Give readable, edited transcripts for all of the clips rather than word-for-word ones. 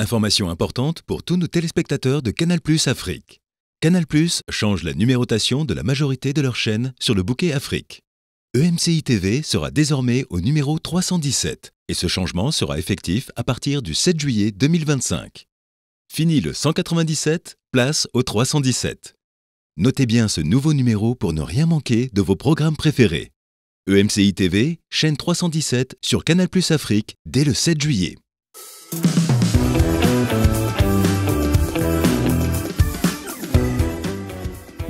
Information importante pour tous nos téléspectateurs de Canal+ Afrique. Canal+ change la numérotation de la majorité de leurs chaînes sur le bouquet Afrique. EMCI TV sera désormais au numéro 317 et ce changement sera effectif à partir du 7 juillet 2025. Fini le 197, place au 317. Notez bien ce nouveau numéro pour ne rien manquer de vos programmes préférés. EMCI TV, chaîne 317 sur Canal+ Afrique dès le 7 juillet.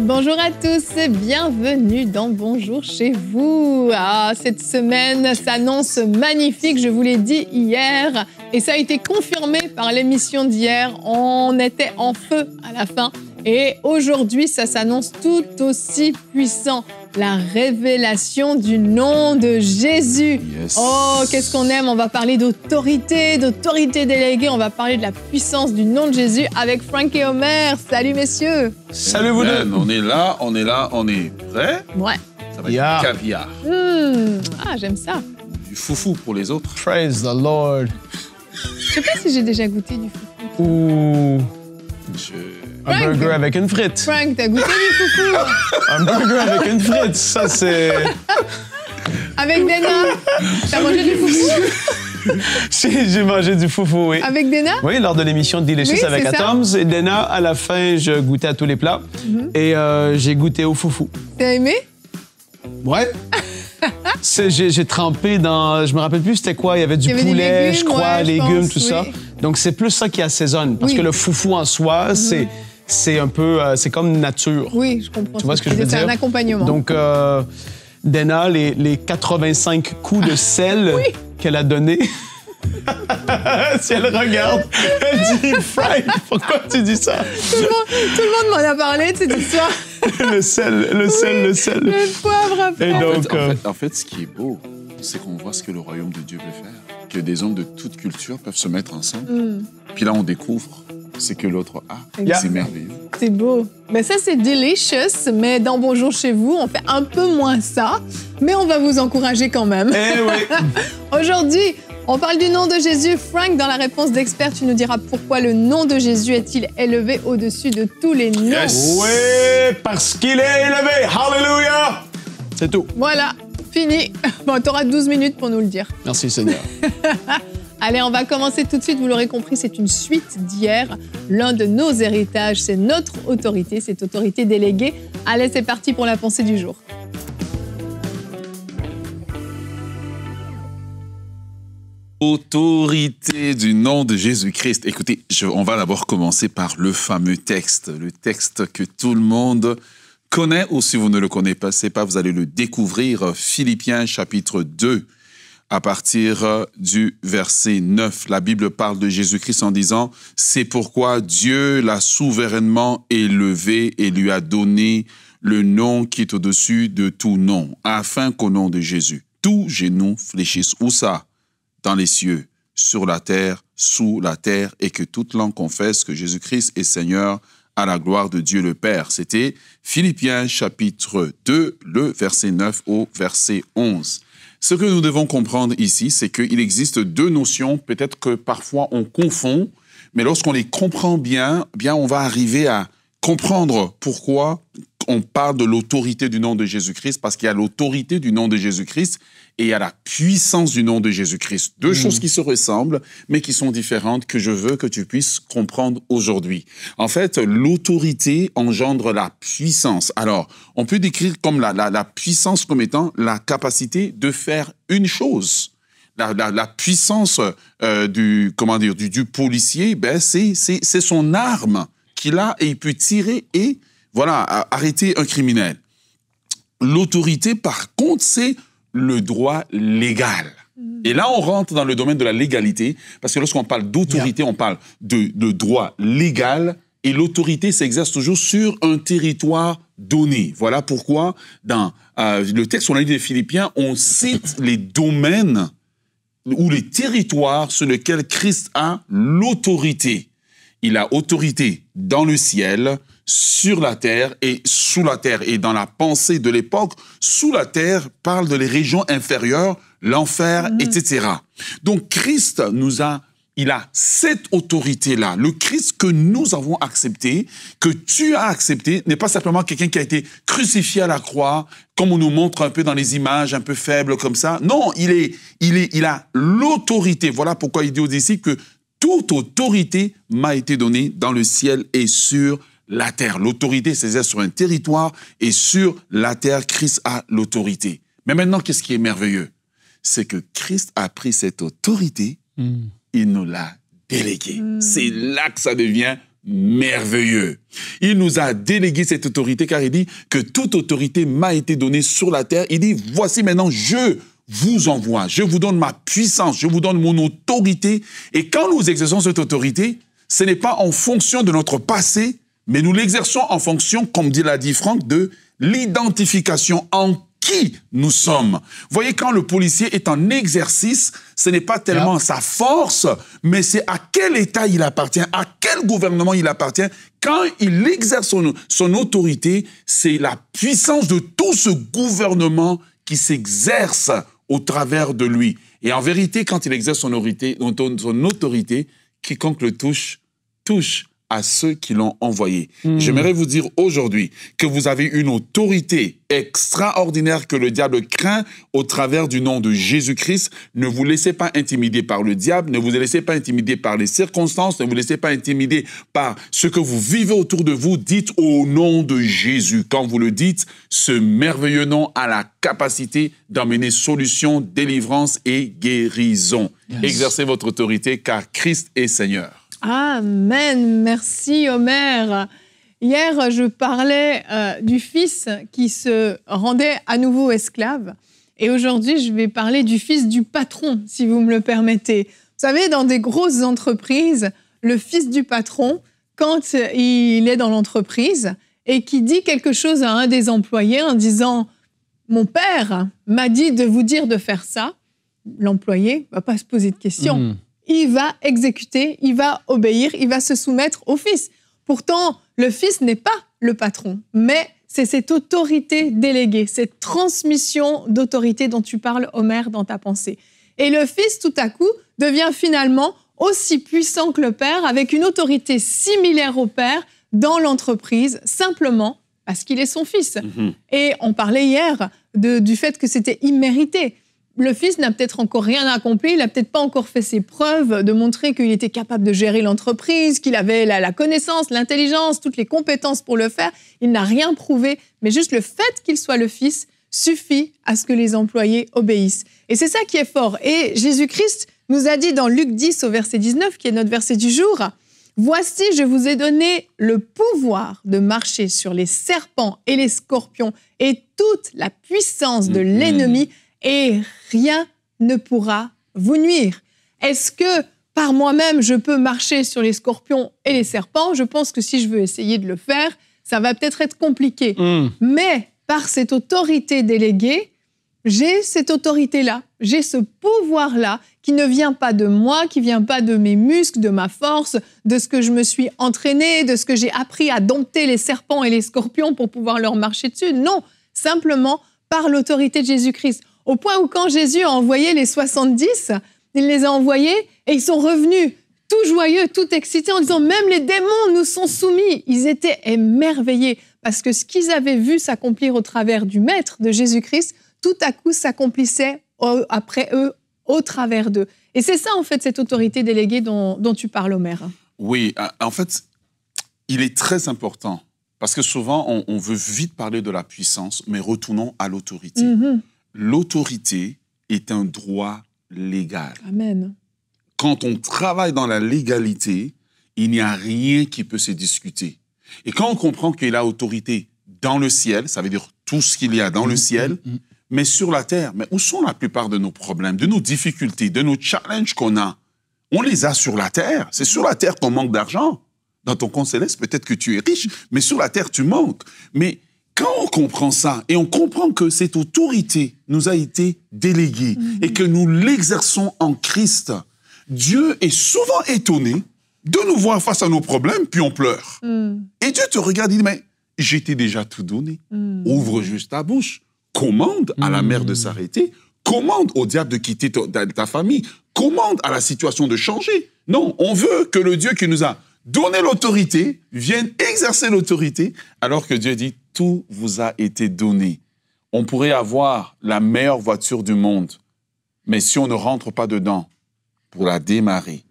Bonjour à tous et bienvenue dans Bonjour chez vous. Cette semaine s'annonce magnifique, je vous l'ai dit hier, et ça a été confirmé par l'émission d'hier. On était en feu à la fin et aujourd'hui ça s'annonce tout aussi puissant. La révélation du nom de Jésus. Yes. Oh, qu'est-ce qu'on aime. On va parler d'autorité déléguée. On va parler de la puissance du nom de Jésus avec Frank et Omer. Salut, messieurs. Salut, vous deux. On est là, on est prêts. Ouais. Ça va être caviar. Ah, j'aime ça. Du foufou pour les autres. Praise the Lord. Je sais pas si j'ai déjà goûté du foufou. Ouh. Un Frank, burger avec une frite. Frank, t'as goûté du foufou? Un burger avec une frite, ça c'est... Avec Dana, t'as mangé du foufou? J'ai mangé du foufou, oui. Avec Dana? Oui, lors de l'émission Delicious oui, avec Atoms. Et Dana, à la fin, je goûtais à tous les plats. Et j'ai goûté au foufou. T'as aimé? Ouais. J'ai trempé dans... Je me rappelle plus c'était quoi. Il y avait du poulet, légumes, je crois, ouais, légumes, tout ça. Donc, c'est plus ça qui assaisonne. Parce que le foufou en soi, c'est un peu... c'est comme nature. Oui, je comprends. Tu vois ce que je veux dire? C'est un accompagnement. Donc, Dana, les 85 coups de sel qu'elle a donnés... si elle regarde, elle dit « Frank, pourquoi tu dis ça? » Tout le monde m'en a parlé de cette histoire. Le sel. Le poivre après. Et donc, en fait, ce qui est beau, c'est qu'on voit ce que le royaume de Dieu peut faire. Que des hommes de toute culture peuvent se mettre ensemble. Puis là, on découvre ce que l'autre a. C'est merveilleux. C'est beau. Mais ça, c'est delicious. Mais dans Bonjour chez vous, on fait un peu moins ça. Mais on va vous encourager quand même. Eh oui. Aujourd'hui, on parle du nom de Jésus. Frank, dans la réponse d'expert, tu nous diras pourquoi le nom de Jésus est-il élevé au-dessus de tous les noms. Yes. Oui, parce qu'il est élevé. Hallelujah. C'est tout. Voilà, fini. Bon, t'auras 12 minutes pour nous le dire. Merci, Seigneur. Allez, on va commencer tout de suite. Vous l'aurez compris, c'est une suite d'hier. L'un de nos héritages, c'est notre autorité, cette autorité déléguée. Allez, c'est parti pour la pensée du jour. Autorité du nom de Jésus-Christ. Écoutez, on va d'abord commencer par le fameux texte, le texte que tout le monde connaît, ou si vous ne le connaissez pas, vous allez le découvrir, Philippiens chapitre 2, à partir du verset 9. La Bible parle de Jésus-Christ en disant « C'est pourquoi Dieu l'a souverainement élevé et lui a donné le nom qui est au-dessus de tout nom, afin qu'au nom de Jésus, tout genou fléchisse. » Où ça? Dans les cieux, sur la terre, sous la terre, et que toute langue confesse que Jésus-Christ est Seigneur à la gloire de Dieu le Père. C'était Philippiens chapitre 2, le verset 9 au verset 11. Ce que nous devons comprendre ici, c'est qu'il existe deux notions, peut-être que parfois on confond, mais lorsqu'on les comprend bien, on va arriver à comprendre pourquoi on parle de l'autorité du nom de Jésus-Christ, parce qu'il y a l'autorité du nom de Jésus-Christ et il y a la puissance du nom de Jésus-Christ. Deux choses qui se ressemblent, mais qui sont différentes, que je veux que tu puisses comprendre aujourd'hui. En fait, l'autorité engendre la puissance. Alors, on peut décrire comme la puissance comme étant la capacité de faire une chose. La puissance du policier, c'est son arme qu'il a et il peut tirer et arrêter un criminel. L'autorité, par contre, c'est le droit légal. Et là, on rentre dans le domaine de la légalité, parce que lorsqu'on parle d'autorité, on parle de droit légal, et l'autorité s'exerce toujours sur un territoire donné. Voilà pourquoi, dans le texte qu'on a lu des Philippiens, on cite les domaines ou les territoires sur lesquels Christ a l'autorité. Il a autorité dans le ciel, sur la terre et sous la terre. Et dans la pensée de l'époque, sous la terre parle de les régions inférieures, l'enfer, etc. Donc Christ nous a il a cette autorité-là. Le Christ que nous avons accepté, que tu as accepté, n'est pas simplement quelqu'un qui a été crucifié à la croix, comme on nous montre un peu dans les images, un peu faibles comme ça. Non, il a l'autorité. Voilà pourquoi il dit aux disciples que toute autorité m'a été donnée dans le ciel et sur la terre. L'autorité, c'est sur un territoire et sur la terre, Christ a l'autorité. Mais maintenant, qu'est-ce qui est merveilleux? C'est que Christ a pris cette autorité, il nous l'a déléguée. C'est là que ça devient merveilleux. Il nous a délégué cette autorité car il dit que toute autorité m'a été donnée sur la terre. Il dit, voici maintenant, je vous envoie, je vous donne ma puissance, je vous donne mon autorité. Et quand nous exerçons cette autorité, ce n'est pas en fonction de notre passé, mais nous l'exerçons en fonction, comme l'a dit Franck, de l'identification en qui nous sommes. Vous voyez, quand le policier est en exercice, ce n'est pas tellement sa force, mais c'est à quel État il appartient, à quel gouvernement il appartient. Quand il exerce son autorité, c'est la puissance de tout ce gouvernement qui s'exerce au travers de lui. Et en vérité, quand il exerce son autorité, quiconque le touche à ceux qui l'ont envoyé. J'aimerais vous dire aujourd'hui que vous avez une autorité extraordinaire que le diable craint au travers du nom de Jésus-Christ. Ne vous laissez pas intimider par le diable, ne vous laissez pas intimider par les circonstances, ne vous laissez pas intimider par ce que vous vivez autour de vous. Dites au nom de Jésus. Quand vous le dites, ce merveilleux nom a la capacité d'emmener solution, délivrance et guérison. Exercez votre autorité car Christ est Seigneur. Amen. Merci, Omer. Hier, je parlais du fils qui se rendait à nouveau esclave. Et aujourd'hui, je vais parler du fils du patron, si vous me le permettez. Vous savez, dans des grosses entreprises, le fils du patron, quand il est dans l'entreprise et qui dit quelque chose à un des employés en disant « Mon père m'a dit de vous dire de faire ça », l'employé ne va pas se poser de questions. Il va exécuter, il va obéir, il va se soumettre au fils. Pourtant, le fils n'est pas le patron, mais c'est cette autorité déléguée, cette transmission d'autorité dont tu parles, Omer, dans ta pensée. Et le fils, tout à coup, devient finalement aussi puissant que le père, avec une autorité similaire au père dans l'entreprise, simplement parce qu'il est son fils. Et on parlait hier du fait que c'était immérité. Le fils n'a peut-être encore rien accompli, il n'a peut-être pas encore fait ses preuves de montrer qu'il était capable de gérer l'entreprise, qu'il avait la connaissance, l'intelligence, toutes les compétences pour le faire. Il n'a rien prouvé, mais juste le fait qu'il soit le fils suffit à ce que les employés obéissent. Et c'est ça qui est fort. Et Jésus-Christ nous a dit dans Luc 10 au verset 19, qui est notre verset du jour, « Voici, je vous ai donné le pouvoir de marcher sur les serpents et les scorpions et toute la puissance de l'ennemi, et rien ne pourra vous nuire. » Est-ce que par moi-même, je peux marcher sur les scorpions et les serpents? Je pense que si je veux essayer de le faire, ça va peut-être être compliqué. Mais par cette autorité déléguée, j'ai cette autorité-là, j'ai ce pouvoir-là qui ne vient pas de moi, qui ne vient pas de mes muscles, de ma force, de ce que je me suis entraînée, de ce que j'ai appris à dompter les serpents et les scorpions pour pouvoir leur marcher dessus. Non, simplement par l'autorité de Jésus-Christ. Au point où quand Jésus a envoyé les 70, il les a envoyés et ils sont revenus tout joyeux, tout excités en disant « Même les démons nous sont soumis ». Ils étaient émerveillés parce que ce qu'ils avaient vu s'accomplir au travers du Maître, de Jésus-Christ, tout à coup s'accomplissait après eux, au travers d'eux. Et c'est ça, en fait, cette autorité déléguée dont tu parles, Omer. Oui, en fait, il est très important parce que souvent, on veut vite parler de la puissance, mais retournons à l'autorité. L'autorité est un droit légal. Amen. Quand on travaille dans la légalité, il n'y a rien qui peut se discuter. Et quand on comprend qu'il a autorité dans le ciel, ça veut dire tout ce qu'il y a dans le ciel, mais sur la terre, mais où sont la plupart de nos problèmes, de nos difficultés, de nos challenges qu'on a? On les a sur la terre. C'est sur la terre qu'on manque d'argent. Dans ton compte céleste, peut-être que tu es riche, mais sur la terre, tu manques. Mais quand on comprend ça et on comprend que cette autorité nous a été déléguée et que nous l'exerçons en Christ, Dieu est souvent étonné de nous voir face à nos problèmes, puis on pleure. Et Dieu te regarde et dit, mais j'ai t'ai déjà tout donné. Ouvre juste ta bouche, commande à la mer de s'arrêter, commande au diable de quitter ta famille, commande à la situation de changer. Non, on veut que le Dieu qui nous a donné l'autorité vienne exercer l'autorité, alors que Dieu dit, tout vous a été donné. On pourrait avoir la meilleure voiture du monde, mais si on ne rentre pas dedans pour la démarrer,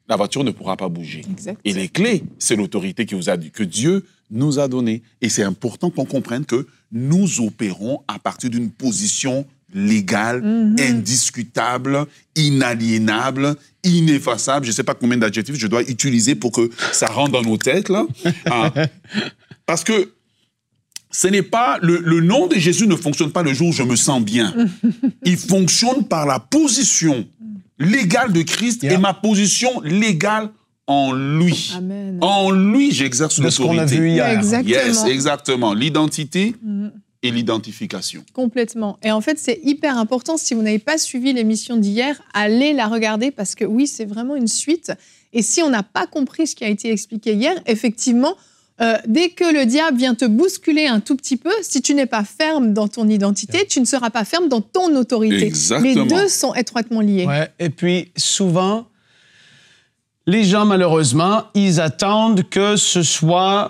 la voiture ne pourra pas bouger. Exact. Et les clés, c'est l'autorité que Dieu nous a donnée. Et c'est important qu'on comprenne que nous opérons à partir d'une position légale, indiscutable, inaliénable, ineffaçable. Je ne sais pas combien d'adjectifs je dois utiliser pour que ça rentre dans nos têtes, là. Parce que ce n'est pas... Le nom de Jésus ne fonctionne pas le jour où je me sens bien. Il fonctionne par la position légale de Christ et ma position légale en lui. Amen. En lui, j'exerce l'autorité. De ce qu'on a vu hier. Exactement. Yes, exactement. L'identité et l'identification. Complètement. Et en fait, c'est hyper important. Si vous n'avez pas suivi l'émission d'hier, allez la regarder parce que oui, c'est vraiment une suite. Et si on n'a pas compris ce qui a été expliqué hier, effectivement, dès que le diable vient te bousculer un tout petit peu, si tu n'es pas ferme dans ton identité, tu ne seras pas ferme dans ton autorité. Exactement. Les deux sont étroitement liés. Ouais. Et puis, souvent, les gens, malheureusement, ils attendent que ce soit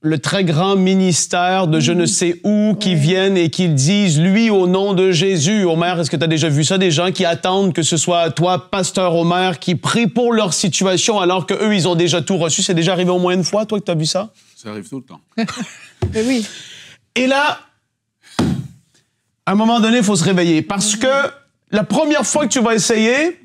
le très grand ministère de je ne sais où qui viennent et qu'ils disent, lui, au nom de Jésus. Omer, est-ce que tu as déjà vu ça? Des gens qui attendent que ce soit toi, pasteur Omer, qui prie pour leur situation alors qu'eux, ils ont déjà tout reçu. C'est déjà arrivé au moins une fois, toi, que tu as vu ça? Ça arrive tout le temps. Mais oui. Et là, à un moment donné, il faut se réveiller. Parce que la première fois que tu vas essayer,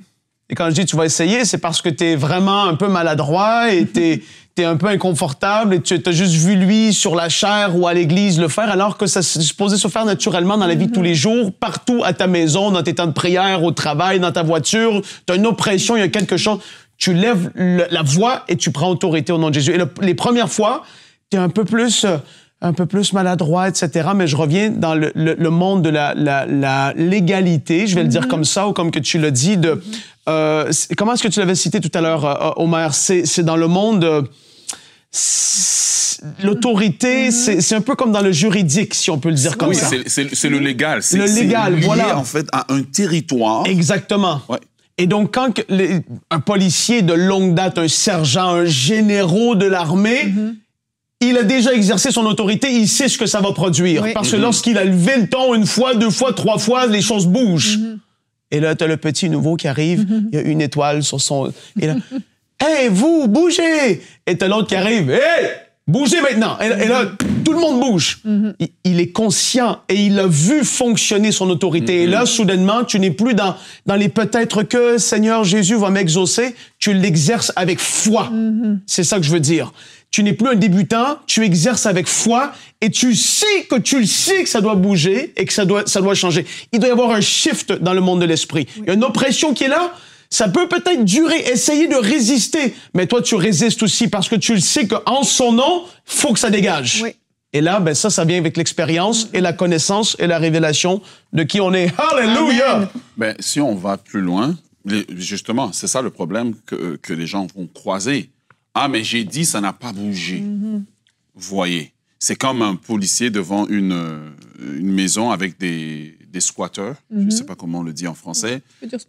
et quand je dis tu vas essayer, c'est parce que tu es vraiment un peu maladroit et tu es un peu inconfortable et tu as juste vu lui sur la chaire ou à l'église le faire, alors que ça c'est supposé se faire naturellement dans la vie de tous les jours, partout à ta maison, dans tes temps de prière, au travail, dans ta voiture. Tu as une oppression, il y a quelque chose. Tu lèves la voix et tu prends autorité au nom de Jésus. Et les premières fois, tu es un peu plus maladroit, etc. Mais je reviens dans le monde de la légalité, je vais le dire comme ça, ou comme que tu l'as dit, comment est-ce que tu l'avais cité tout à l'heure, Omer? C'est dans le monde... l'autorité, c'est un peu comme dans le juridique, si on peut le dire comme ça. Oui, c'est le légal. Le légal, lié, voilà. en fait, à un territoire. Exactement. Ouais. Et donc, quand un policier de longue date, un sergent, un général de l'armée... Il a déjà exercé son autorité, il sait ce que ça va produire. Oui. Parce que lorsqu'il a levé le ton une fois, deux fois, trois fois, les choses bougent. Et là, t'as le petit nouveau qui arrive, il y a une étoile sur son... Et là, « Hey, vous, bougez! » Et t'as l'autre qui arrive, « Hey, bougez maintenant! » Et là, tout le monde bouge. Il est conscient et il a vu fonctionner son autorité. Et là, soudainement, tu n'es plus dans les peut-être que Seigneur Jésus va m'exaucer, tu l'exerces avec foi. C'est ça que je veux dire. Tu n'es plus un débutant, tu exerces avec foi et tu sais que ça doit bouger et que ça doit changer. Il doit y avoir un shift dans le monde de l'esprit. Il y a une oppression qui est là, ça peut peut-être durer, essayer de résister, mais toi tu résistes aussi parce que tu le sais qu'en son nom, faut que ça dégage. Oui. Et là, ben ça vient avec l'expérience et la connaissance et la révélation de qui on est. Alléluia! Ben, si on va plus loin, justement, c'est ça le problème que les gens vont croiser. Ah, mais j'ai dit, ça n'a pas bougé. Vous voyez, c'est comme un policier devant une maison avec des squatteurs. Je ne sais pas comment on le dit en français.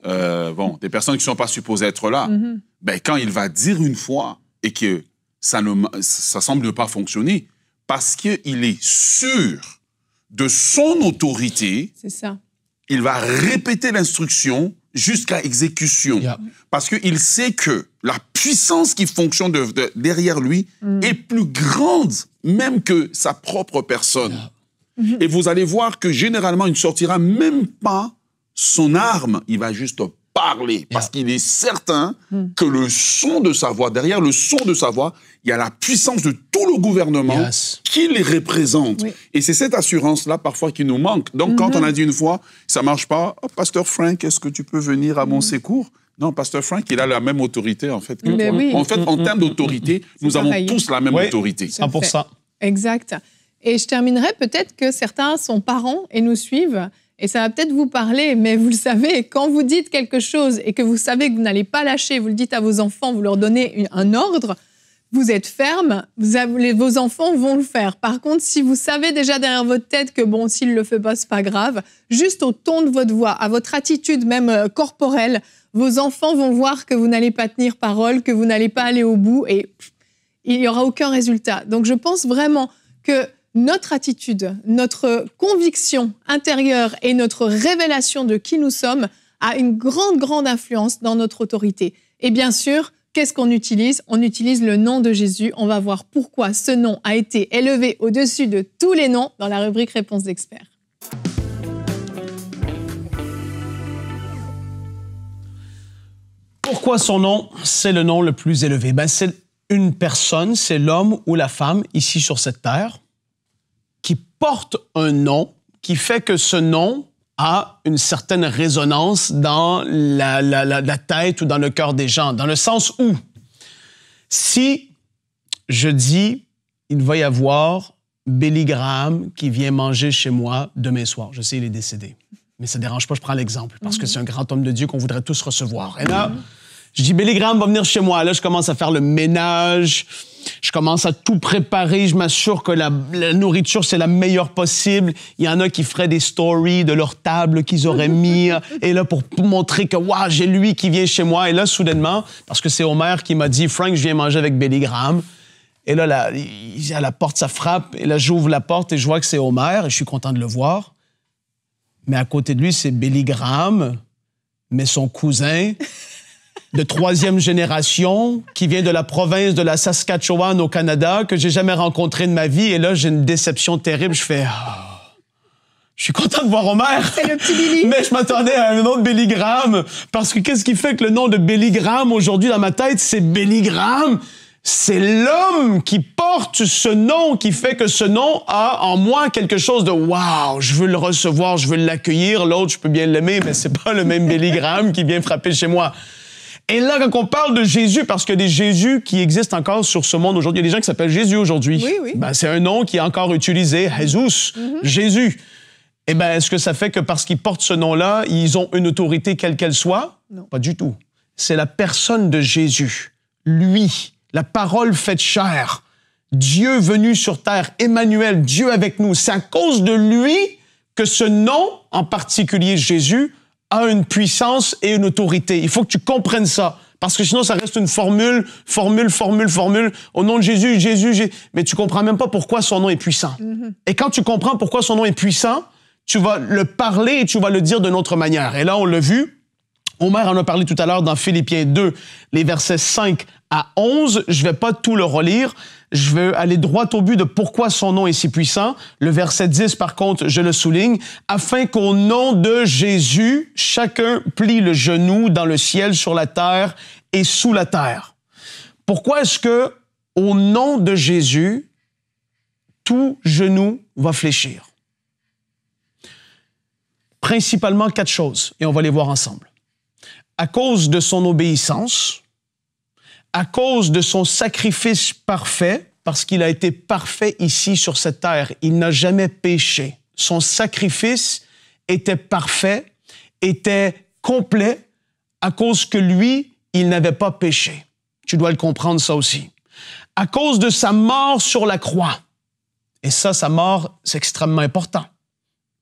Bon, des personnes qui ne sont pas supposées être là. Ben, quand il va dire une fois et que ça semble ne pas fonctionner, parce qu'il est sûr de son autorité, c'est ça. Il va répéter l'instruction jusqu'à exécution. Parce qu'il sait que la puissance qui fonctionne derrière lui est plus grande même que sa propre personne. Et vous allez voir que généralement, il ne sortira même pas son arme. Il va juste parler. Parce qu'il est certain que le son de sa voix, derrière le son de sa voix, il y a la puissance de tout le gouvernement qui les représente. Et c'est cette assurance-là, parfois, qui nous manque. Donc, quand on a dit une fois, ça ne marche pas, oh, Pasteur Frank, est-ce que tu peux venir à mon secours? Non, Pasteur Frank, il a la même autorité, en fait, que toi. Oui. En fait, en termes d'autorité, nous avons tous la même autorité. 100%. Exact. Et je terminerai peut-être que certains sont parents et nous suivent, et ça va peut-être vous parler, mais vous le savez, quand vous dites quelque chose et que vous savez que vous n'allez pas lâcher, vous le dites à vos enfants, vous leur donnez un ordre, vous êtes ferme, vos enfants vont le faire. Par contre, si vous savez déjà derrière votre tête que bon, s'il ne le fait pas, c'est pas grave, juste au ton de votre voix, à votre attitude même corporelle, vos enfants vont voir que vous n'allez pas tenir parole, que vous n'allez pas aller au bout et il n'y aura aucun résultat. Donc, je pense vraiment que notre attitude, notre conviction intérieure et notre révélation de qui nous sommes a une grande influence dans notre autorité. Et bien sûr, qu'est-ce qu'on utilise? On utilise le nom de Jésus. On va voir pourquoi ce nom a été élevé au-dessus de tous les noms dans la rubrique Réponse d'experts. Pourquoi son nom, c'est le nom le plus élevé? C'est une personne, c'est l'homme ou la femme ici sur cette terre qui porte un nom qui fait que ce nom a une certaine résonance dans la tête ou dans le cœur des gens, dans le sens où, si je dis, il va y avoir Billy Graham qui vient manger chez moi demain soir, je sais, il est décédé, mais ça ne dérange pas, je prends l'exemple, parce que c'est un grand homme de Dieu qu'on voudrait tous recevoir. Et là, je dis, Billy Graham va venir chez moi. Là, je commence à faire le ménage. Je commence à tout préparer. Je m'assure que la nourriture, c'est la meilleure possible. Il y en a qui feraient des stories de leur table qu'ils auraient mis. Et là, pour montrer que, waouh, j'ai lui qui vient chez moi. Et là, soudainement, parce que c'est Omer qui m'a dit, Frank, je viens manger avec Billy Graham. Et là, à la porte, ça frappe. Et là, j'ouvre la porte et je vois que c'est Omer. Et je suis content de le voir. Mais à côté de lui, c'est Billy Graham, mais son cousin de 3e génération, qui vient de la province de la Saskatchewan au Canada, que j'ai jamais rencontré de ma vie. Et là, j'ai une déception terrible. Je fais... Je suis content de voir Omer. C'est le petit Billy. Mais je m'attendais à un nom de Billy Graham. Parce que qu'est-ce qui fait que le nom de Billy Graham, aujourd'hui, dans ma tête, c'est Billy Graham? C'est l'homme qui porte ce nom, qui fait que ce nom a en moi quelque chose de « wow, je veux le recevoir, je veux l'accueillir ». L'autre, je peux bien l'aimer, mais c'est pas le même Billy Graham qui vient frapper chez moi. Et là, quand on parle de Jésus, parce qu'il y a des Jésus qui existent encore sur ce monde aujourd'hui, il y a des gens qui s'appellent Jésus aujourd'hui. Oui. C'est un nom qui est encore utilisé, Jesus, Jésus. Eh bien, est-ce que ça fait que parce qu'ils portent ce nom-là, ils ont une autorité quelle qu'elle soit? Non. Pas du tout. C'est la personne de Jésus, lui, la parole faite chair, Dieu venu sur terre, Emmanuel, Dieu avec nous. C'est à cause de lui que ce nom, en particulier Jésus, a une puissance et une autorité. Il faut que tu comprennes ça. Parce que sinon, ça reste une formule. Au nom de Jésus, mais tu comprends même pas pourquoi son nom est puissant. Et quand tu comprends pourquoi son nom est puissant, tu vas le parler et tu vas le dire d'une autre manière. Et là, on l'a vu. Omer en a parlé tout à l'heure dans Philippiens 2, les versets 5 à 11. Je vais pas tout le relire. Je vais aller droit au but de pourquoi son nom est si puissant. Le verset 10, par contre, je le souligne. Afin qu'au nom de Jésus, chacun plie le genou dans le ciel, sur la terre et sous la terre. Pourquoi est-ce que, au nom de Jésus, tout genou va fléchir? Principalement 4 choses, et on va les voir ensemble. À cause de son obéissance, à cause de son sacrifice parfait, parce qu'il a été parfait ici sur cette terre, il n'a jamais péché. Son sacrifice était parfait, était complet, à cause que lui, il n'avait pas péché. Tu dois le comprendre, ça aussi. À cause de sa mort sur la croix. Et ça, sa mort, c'est extrêmement important.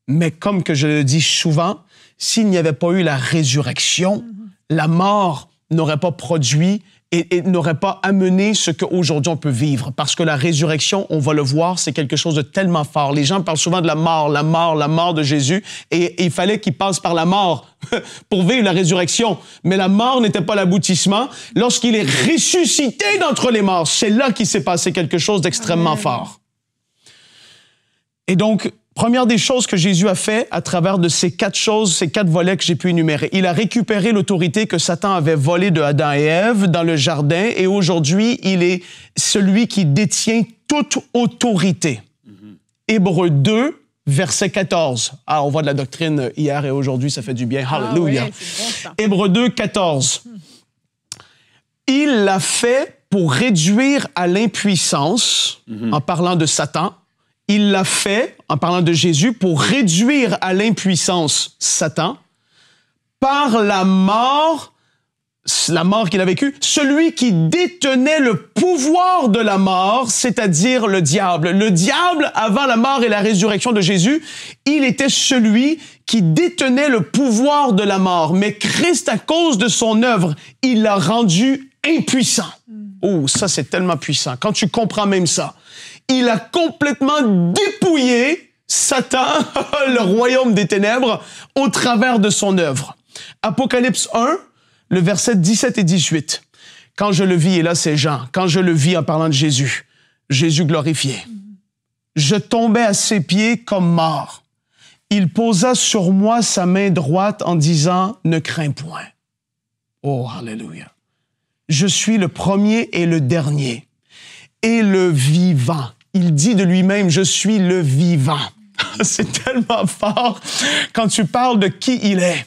Mais comme que je le dis souvent, s'il n'y avait pas eu la résurrection, la mort n'aurait pas produit et n'aurait pas amené ce qu'aujourd'hui on peut vivre. Parce que la résurrection, on va le voir, c'est quelque chose de tellement fort. Les gens parlent souvent de la mort de Jésus, et il fallait qu'il passe par la mort pour vivre la résurrection. Mais la mort n'était pas l'aboutissement. Lorsqu'il est ressuscité d'entre les morts, c'est là qu'il s'est passé quelque chose d'extrêmement fort. Et donc, première des choses que Jésus a fait à travers de ces 4 choses, ces 4 volets que j'ai pu énumérer, il a récupéré l'autorité que Satan avait volée de Adam et Ève dans le jardin, et aujourd'hui, il est celui qui détient toute autorité. Hébreux 2, verset 14. Ah, on voit de la doctrine hier et aujourd'hui, ça fait du bien. Hallelujah. Oui, c'est bon, ça. Hébreux 2, 14. Il l'a fait pour réduire à l'impuissance, en parlant de Satan. Il l'a fait, en parlant de Jésus, pour réduire à l'impuissance Satan par la mort la mort qu'il a vécue, celui qui détenait le pouvoir de la mort, c'est-à-dire le diable. Le diable, avant la mort et la résurrection de Jésus, il était celui qui détenait le pouvoir de la mort. Mais Christ, à cause de son œuvre, il l'a rendu impuissant. Oh, ça, c'est tellement puissant. Quand tu comprends même ça, il a complètement dépouillé Satan, le royaume des ténèbres, au travers de son œuvre. Apocalypse 1, le verset 17 et 18. Quand je le vis, et là c'est Jean, quand je le vis en parlant de Jésus, Jésus glorifié, je tombais à ses pieds comme mort. Il posa sur moi sa main droite en disant, ne crains point. Oh, alléluia. Je suis le premier et le dernier, et le vivant. Il dit de lui-même, je suis le vivant. C'est tellement fort quand tu parles de qui il est.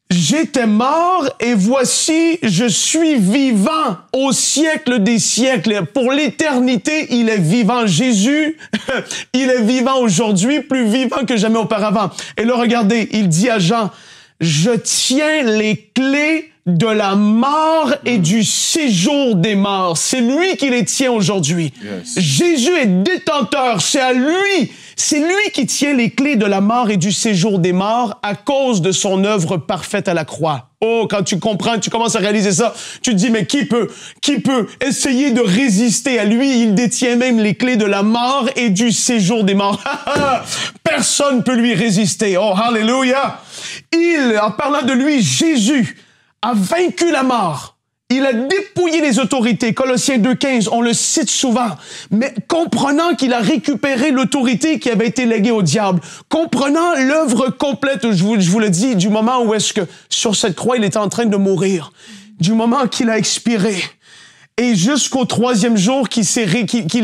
J'étais mort et voici, je suis vivant au siècle des siècles. Pour l'éternité, il est vivant. Jésus, il est vivant aujourd'hui, plus vivant que jamais auparavant. Et là, regardez, il dit à Jean, je tiens les clés de la mort et du séjour des morts. C'est lui qui les tient aujourd'hui. Yes. Jésus est détenteur. C'est lui qui tient les clés de la mort et du séjour des morts à cause de son œuvre parfaite à la croix. Oh, quand tu comprends, tu commences à réaliser ça, tu te dis, mais qui peut essayer de résister à lui? Il détient même les clés de la mort et du séjour des morts. Personne ne peut lui résister. Oh, hallelujah! En parlant de lui, Jésus a vaincu la mort. Il a dépouillé les autorités. Colossiens 2,15, on le cite souvent. Mais comprenant qu'il a récupéré l'autorité qui avait été léguée au diable, comprenant l'œuvre complète, je vous le dis, du moment où est-ce que sur cette croix, il était en train de mourir, du moment qu'il a expiré, et jusqu'au 3e jour qu'il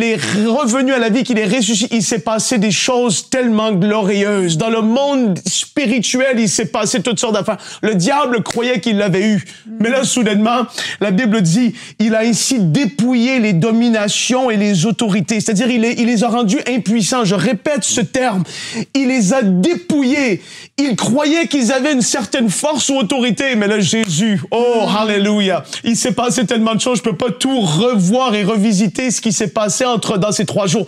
est revenu à la vie, qu'il est ressuscité, il s'est passé des choses tellement glorieuses. Dans le monde spirituel, il s'est passé toutes sortes d'affaires. Le diable croyait qu'il l'avait eu. Mais là, soudainement, la Bible dit, il a ainsi dépouillé les dominations et les autorités. C'est-à-dire, il les a rendus impuissants. Je répète ce terme. Il les a dépouillés. Ils croyaient qu'ils avaient une certaine force ou autorité. Mais là, Jésus, oh, hallelujah. Il s'est passé tellement de choses, je peux pas tout revoir et revisiter ce qui s'est passé dans ces 3 jours.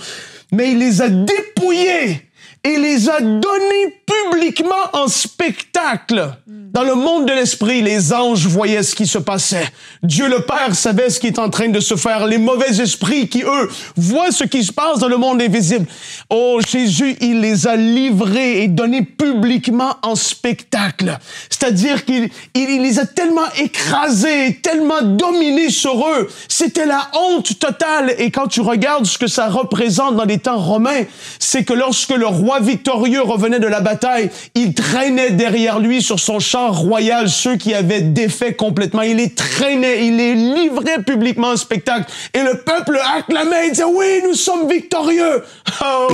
Mais il les a dépouillés et les a donnés publiquement en spectacle. Dans le monde de l'esprit, les anges voyaient ce qui se passait. Dieu le Père savait ce qui est en train de se faire. Les mauvais esprits qui, eux, voient ce qui se passe dans le monde invisible. Oh, Jésus, il les a livrés et donnés publiquement en spectacle. C'est-à-dire qu'il les a tellement écrasés, tellement dominés sur eux. C'était la honte totale. Et quand tu regardes ce que ça représente dans les temps romains, c'est que lorsque le roi victorieux revenait de la bataille, il traînait derrière lui sur son char royal ceux qui avaient défait complètement. Il les traînait, il les livrait publiquement en spectacle. Et le peuple acclamait, il disait, oui, nous sommes victorieux. Oh,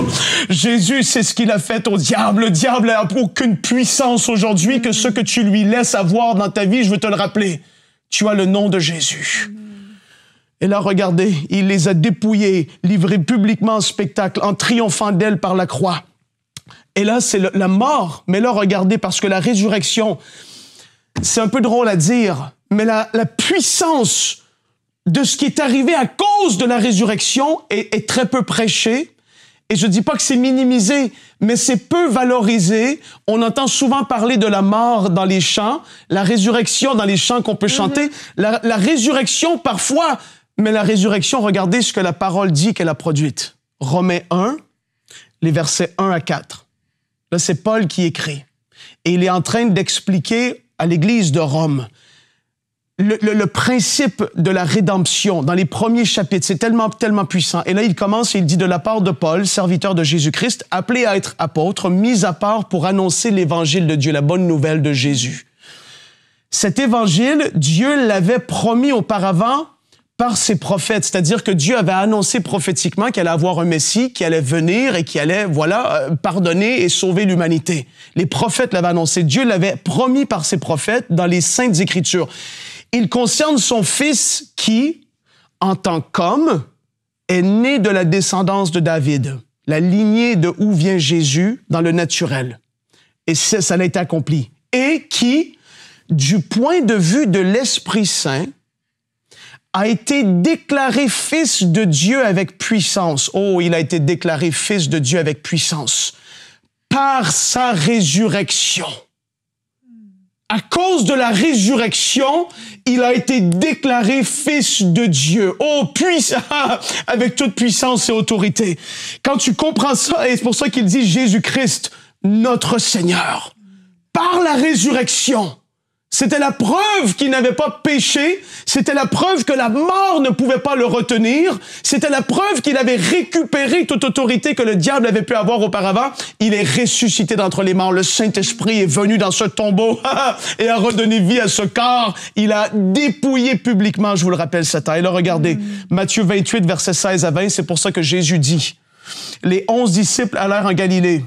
Jésus, c'est ce qu'il a fait au diable. Le diable n'a aucune puissance aujourd'hui que ce que tu lui laisses avoir dans ta vie. Je veux te le rappeler. Tu as le nom de Jésus. Et là, regardez, il les a dépouillés, livrés publiquement en spectacle, en triomphant d'elle par la croix. Et là, c'est la mort. Mais là, regardez, parce que la résurrection, c'est un peu drôle à dire, mais la puissance de ce qui est arrivé à cause de la résurrection est très peu prêchée. Et je dis pas que c'est minimisé, mais c'est peu valorisé. On entend souvent parler de la mort dans les chants, la résurrection dans les chants qu'on peut chanter. La résurrection, parfois, mais la résurrection, regardez ce que la parole dit qu'elle a produite. Romains 1, les versets 1 à 4. Là, c'est Paul qui écrit. Et il est en train d'expliquer à l'Église de Rome le principe de la rédemption dans les premiers chapitres. C'est tellement puissant. Et là, il commence et il dit de la part de Paul, serviteur de Jésus-Christ, appelé à être apôtre, mis à part pour annoncer l'évangile de Dieu, la bonne nouvelle de Jésus. Cet évangile, Dieu l'avait promis auparavant par ses prophètes, c'est-à-dire que Dieu avait annoncé prophétiquement qu'il allait avoir un Messie qui allait venir et qui allait, pardonner et sauver l'humanité. Les prophètes l'avaient annoncé. Dieu l'avait promis par ses prophètes dans les Saintes Écritures. Il concerne son Fils qui, en tant qu'homme, est né de la descendance de David, la lignée de où vient Jésus dans le naturel. Et ça a été accompli. Et qui, du point de vue de l'Esprit Saint, a été déclaré fils de Dieu avec puissance. Oh, il a été déclaré fils de Dieu avec puissance par sa résurrection. À cause de la résurrection, il a été déclaré fils de Dieu. Oh, puissant, avec toute puissance et autorité. Quand tu comprends ça, et c'est pour ça qu'il dit Jésus-Christ, notre Seigneur, par la résurrection, c'était la preuve qu'il n'avait pas péché. C'était la preuve que la mort ne pouvait pas le retenir. C'était la preuve qu'il avait récupéré toute autorité que le diable avait pu avoir auparavant. Il est ressuscité d'entre les morts. Le Saint-Esprit est venu dans ce tombeau et a redonné vie à ce corps. Il a dépouillé publiquement, je vous le rappelle, Satan. Et là, regardez, Matthieu 28, versets 16 à 20, c'est pour ça que Jésus dit, les 11 disciples allèrent en Galilée,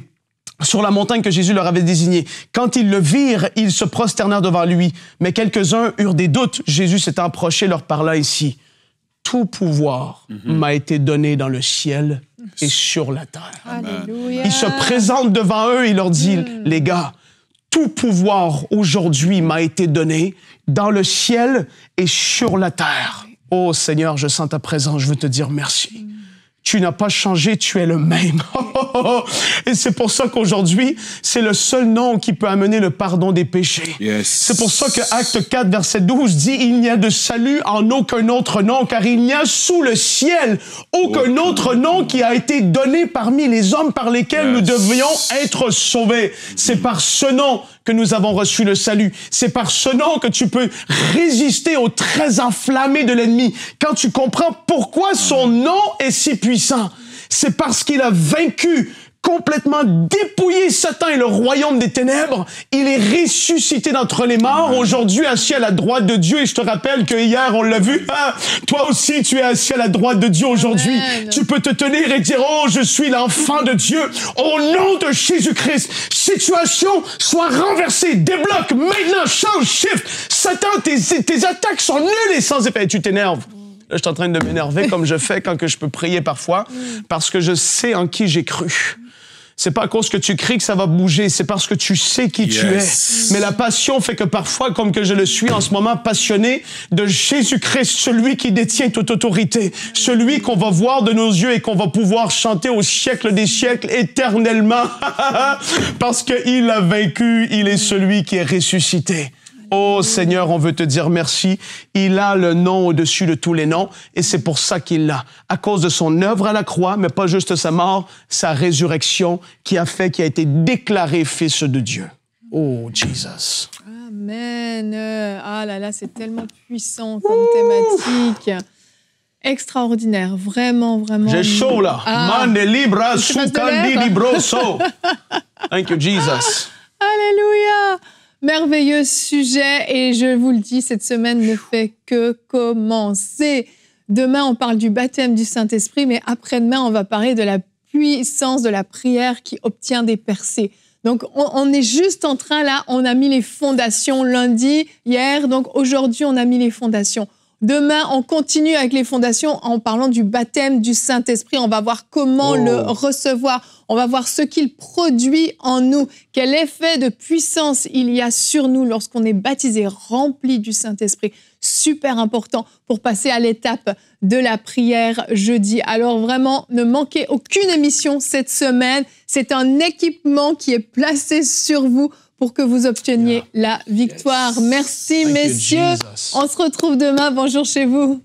sur la montagne que Jésus leur avait désignée. Quand ils le virent, ils se prosternèrent devant lui. Mais quelques-uns eurent des doutes. Jésus s'est approché, leur parla ainsi. Tout pouvoir m'a été donné dans le ciel et sur la terre. Alléluia. Il se présente devant eux et leur dit, les gars, tout pouvoir aujourd'hui m'a été donné dans le ciel et sur la terre. Oh Seigneur, je sens ta présence, je veux te dire merci. Tu n'as pas changé, tu es le même. Et c'est pour ça qu'aujourd'hui, c'est le seul nom qui peut amener le pardon des péchés. Yes. C'est pour ça que Acte 4, verset 12 dit « Il n'y a de salut en aucun autre nom, car il n'y a sous le ciel aucun autre nom qui a été donné parmi les hommes par lesquels nous devions être sauvés. » C'est par ce nom que nous avons reçu le salut. C'est par ce nom que tu peux résister aux traits enflammés de l'ennemi. Quand tu comprends pourquoi son nom est si puissant, c'est parce qu'il a vaincu, complètement dépouillé Satan et le royaume des ténèbres. Il est ressuscité d'entre les morts, aujourd'hui assis à la droite de Dieu. Et je te rappelle que hier, on l'a vu, toi aussi, tu es assis à la droite de Dieu aujourd'hui. Tu peux te tenir et dire, oh, je suis l'enfant de Dieu. Au nom de Jésus-Christ, situation soit renversée, débloque, maintenant, change, shift. Satan, tes attaques sont nulles et sans effet. Tu t'énerves. Là, je suis en train de m'énerver comme je fais quand que je peux prier parfois, parce que je sais en qui j'ai cru. C'est pas à cause que tu cries que ça va bouger, c'est parce que tu sais qui tu es. Mais la passion fait que parfois, comme que je le suis en ce moment, passionné de Jésus-Christ, celui qui détient toute autorité, celui qu'on va voir de nos yeux et qu'on va pouvoir chanter au siècle des siècles éternellement, parce qu'il a vaincu, il est celui qui est ressuscité. Oh Seigneur, on veut te dire merci. Il a le nom au-dessus de tous les noms et c'est pour ça qu'il l'a. À cause de son œuvre à la croix, mais pas juste sa mort, sa résurrection qui a fait qu'il a été déclaré fils de Dieu. Oh, Jesus. Amen. Ah là là, c'est tellement puissant comme thématique. Extraordinaire, vraiment, vraiment. J'ai chaud là. Mane libra sukandi libroso. Thank you, Jesus. Alléluia. Merveilleux sujet et je vous le dis, cette semaine ne fait que commencer. Demain, on parle du baptême du Saint-Esprit, mais après-demain, on va parler de la puissance de la prière qui obtient des percées. Donc, on est juste en train, là, on a mis les fondations lundi, hier, donc aujourd'hui, on a mis les fondations. Demain, on continue avec les fondations en parlant du baptême du Saint-Esprit. On va voir comment le recevoir. On va voir ce qu'il produit en nous. Quel effet de puissance il y a sur nous lorsqu'on est baptisé, rempli du Saint-Esprit. Super important pour passer à l'étape de la prière jeudi. Alors vraiment, ne manquez aucune émission cette semaine. C'est un équipement qui est placé sur vous pour que vous obteniez la victoire. Merci, messieurs. On se retrouve demain. Bonjour chez vous.